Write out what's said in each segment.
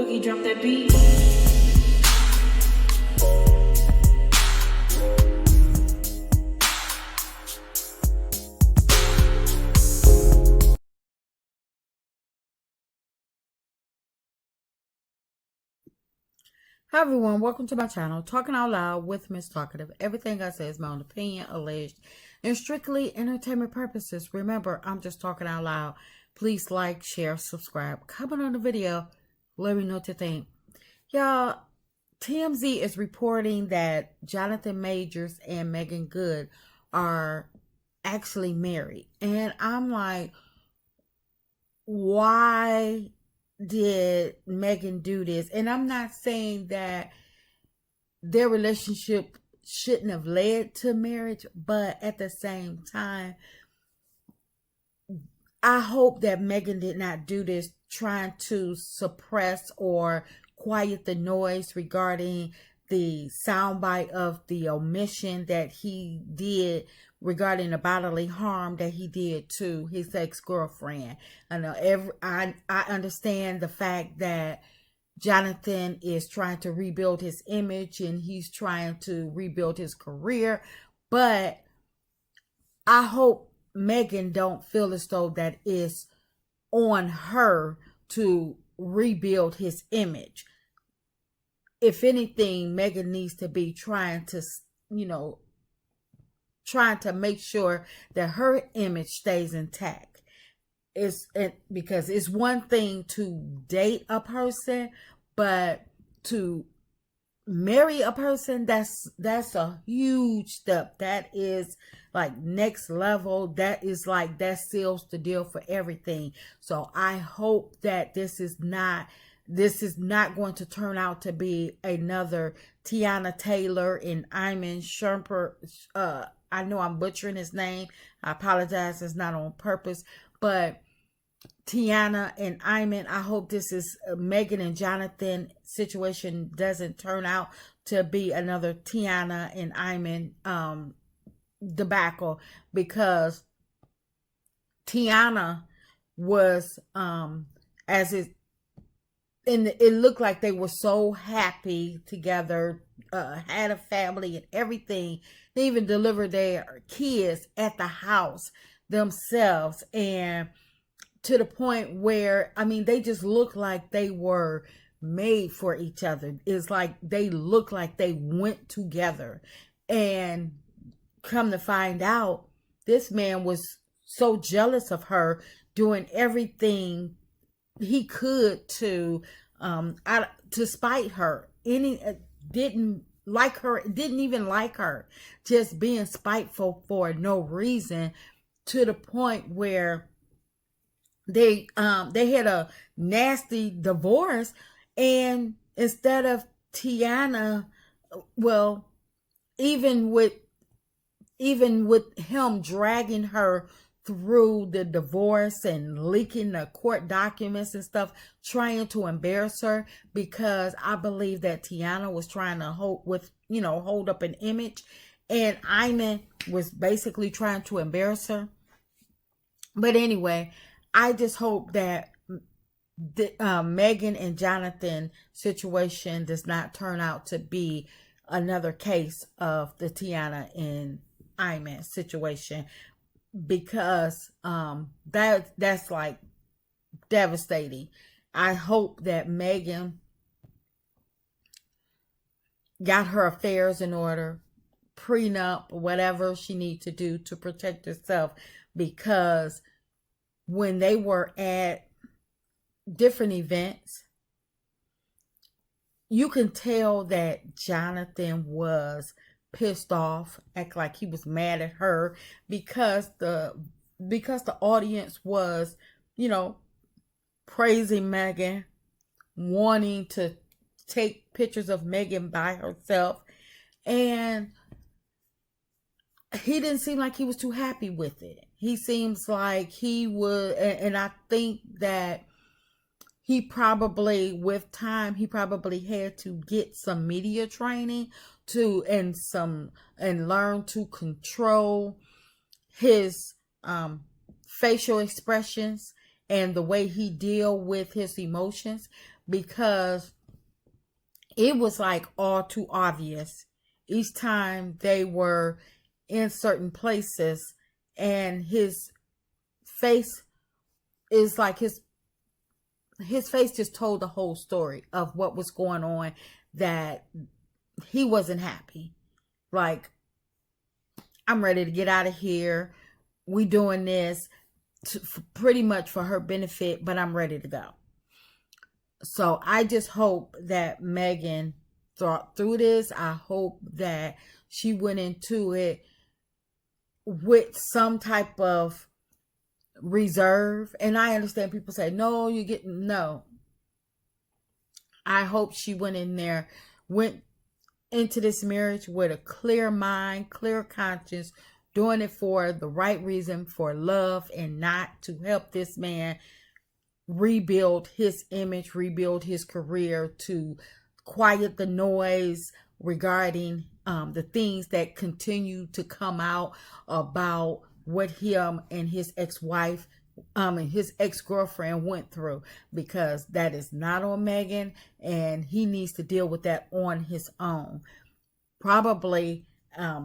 Boogie, drop that beat. Hi everyone, welcome to my channel, Talking Out Loud with Miss Talkative. Everything I say is my own opinion, alleged, and strictly entertainment purposes. Remember, I'm just talking out loud. Please like, share, subscribe, comment on the video. Let me know what you think. Y'all, TMZ is reporting that Jonathan Majors and Megan Good are actually married. And I'm like, why did Megan do this? And I'm not saying that their relationship shouldn't have led to marriage, but at the same time, I hope that Megan did not do this trying to suppress or quiet the noise regarding the soundbite of the omission that he did regarding the bodily harm that he did to his ex-girlfriend. I know I understand the fact that Johnathan is trying to rebuild his image and he's trying to rebuild his career, but I hope Megan don't feel as though that is on her to rebuild his image. If anything, Megan needs to be trying to make sure that her image stays intact. Because it's one thing to date a person, but to marry a person, that's a huge step. That is like next level. That seals the deal for everything. So I hope that this is not going to turn out to be another Tiana Taylor and Iman Shumpert. I know I'm butchering his name. I apologize. It's not on purpose. But Tiana and Iman, I hope this is Megan and Jonathan situation doesn't turn out to be another Tiana and Iman debacle, because Tiana was it looked like they were so happy together, had a family and everything. They even delivered their kids at the house themselves, and to the point where, I mean, they just looked like they were made for each other. It's like they looked like they went together. And come to find out, this man was so jealous of her, doing everything he could to spite her. Didn't like her, didn't even like her, just being spiteful for no reason, to the point where they had a nasty divorce. And instead of Tiana, well, even with him dragging her through the divorce and leaking the court documents and stuff, trying to embarrass her, because I believe that Tiana was trying to hold up an image, and Iman was basically trying to embarrass her. But anyway, I just hope that the Megan and Jonathan situation does not turn out to be another case of the Tiana and Iman situation, because that's like devastating. I hope that Megan got her affairs in order, prenup, whatever she needs to do to protect herself, because when they were at different events, you can tell that Jonathan was pissed off, act like he was mad at her, because the audience was, praising Megan, wanting to take pictures of Megan by herself, and he didn't seem like he was too happy with it. He seems like he would, and I think that he probably, with time, he probably had to get some media training and learn to control his facial expressions and the way he deal with his emotions, because it was like all too obvious each time they were in certain places, and his face is like his face just told the whole story of what was going on, that he wasn't happy. Like, I'm ready to get out of here. We doing this pretty much for her benefit, but I'm ready to go. So I just hope that Megan thought through this. I hope that she went into it with some type of reserve. And I understand people say, no, you get, no. I hope she went into this marriage with a clear mind, clear conscience, doing it for the right reason, for love, and not to help this man rebuild his image, rebuild his career, to quiet the noise regarding the things that continue to come out about what him and his ex-wife and his ex-girlfriend went through, because that is not on Megan, and he needs to deal with that on his own. Probably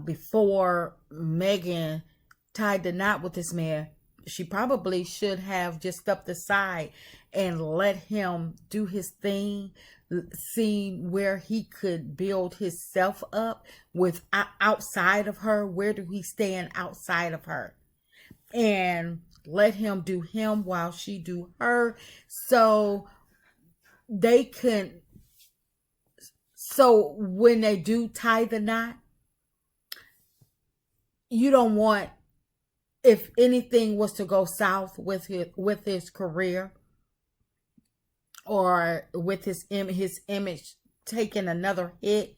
before Megan tied the knot with this man, she probably should have just stepped aside and let him do his thing, see where he could build himself up with outside of her. Where do he stand outside of her? And let him do him while she do her, so they can. So when they do tie the knot, you don't want, if anything was to go south with his career, or with his image taking another hit,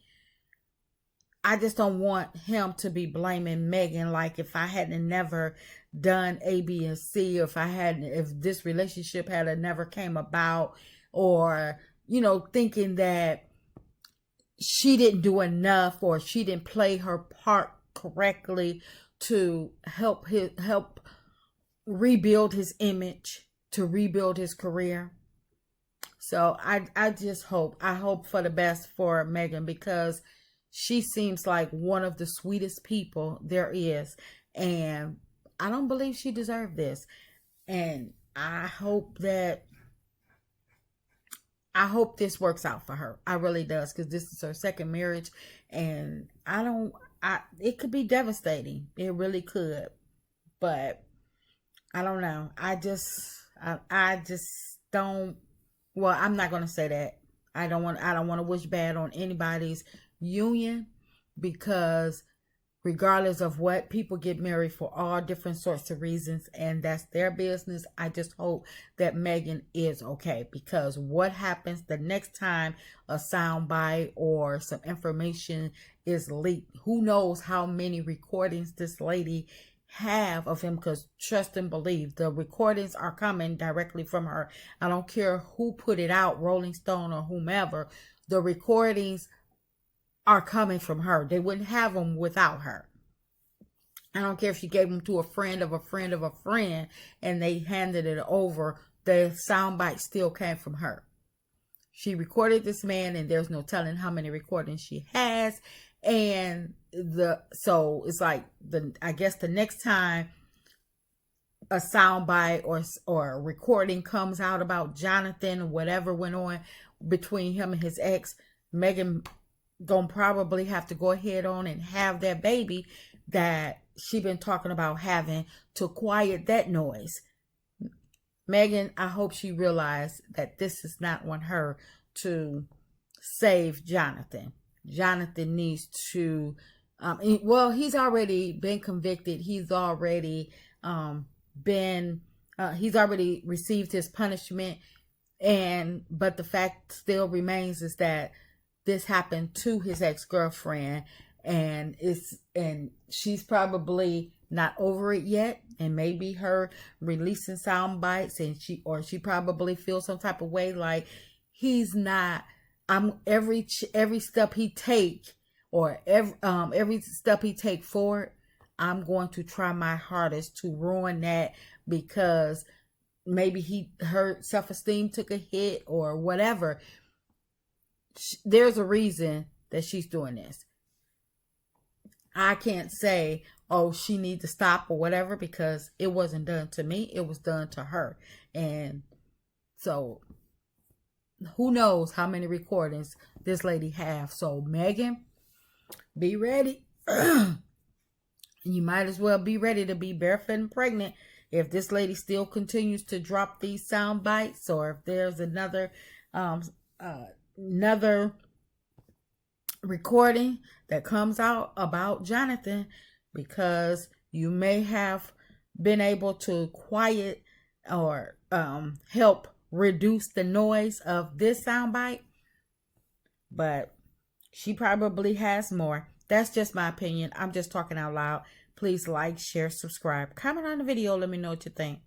I just don't want him to be blaming Megan, like, if I hadn't never done A, B, and C, or if this relationship had never came about, or, thinking that she didn't do enough, or she didn't play her part correctly to help rebuild his image, to rebuild his career. So I just hope for the best for Megan, because she seems like one of the sweetest people there is, and I don't believe she deserved this. And I hope this works out for her. I really does, because this is her second marriage, and it could be devastating. It really could, but I don't know. I just don't. Well, I'm not going to say that. I don't want to wish bad on anybody's union, because regardless of what, people get married for all different sorts of reasons, and that's their business. I just hope that Megan is okay, because what happens the next time a soundbite or some information is leaked? Who knows how many recordings this lady have of him, because trust and believe, the recordings are coming directly from her. I don't care who put it out, Rolling Stone or whomever, the recordings are coming from her. They wouldn't have them without her. I don't care if she gave them to a friend of a friend of a friend and they handed it over, the soundbite still came from her. She recorded this man, and there's no telling how many recordings she has. And so it's like, I guess the next time a soundbite or a recording comes out about Johnathan or whatever went on between him and his ex, Megan gonna probably have to go ahead on and have that baby that she been talking about having, to quiet that noise. Megan, I hope she realized that this is not on her to save Johnathan. Johnathan needs to, he's already been convicted. He's already he's already received his punishment. But the fact still remains is that this happened to his ex-girlfriend, and she's probably not over it yet, and maybe her releasing sound bites, and she probably feels some type of way, like, he's not. Every step he take, or every step he take forward, I'm going to try my hardest to ruin that, because maybe her self-esteem took a hit or whatever. There's a reason that she's doing this. I can't say, oh, she needs to stop or whatever, because it wasn't done to me. It was done to her. And so who knows how many recordings this lady have. So Megan, be ready. You might as well be ready to be barefoot and pregnant if this lady still continues to drop these sound bites, or if there's another recording that comes out about Johnathan, because you may have been able to quiet or help reduce the noise of this soundbite, but she probably has more. That's just my opinion. I'm just talking out loud. Please like, share, subscribe, comment on the video. Let me know what you think.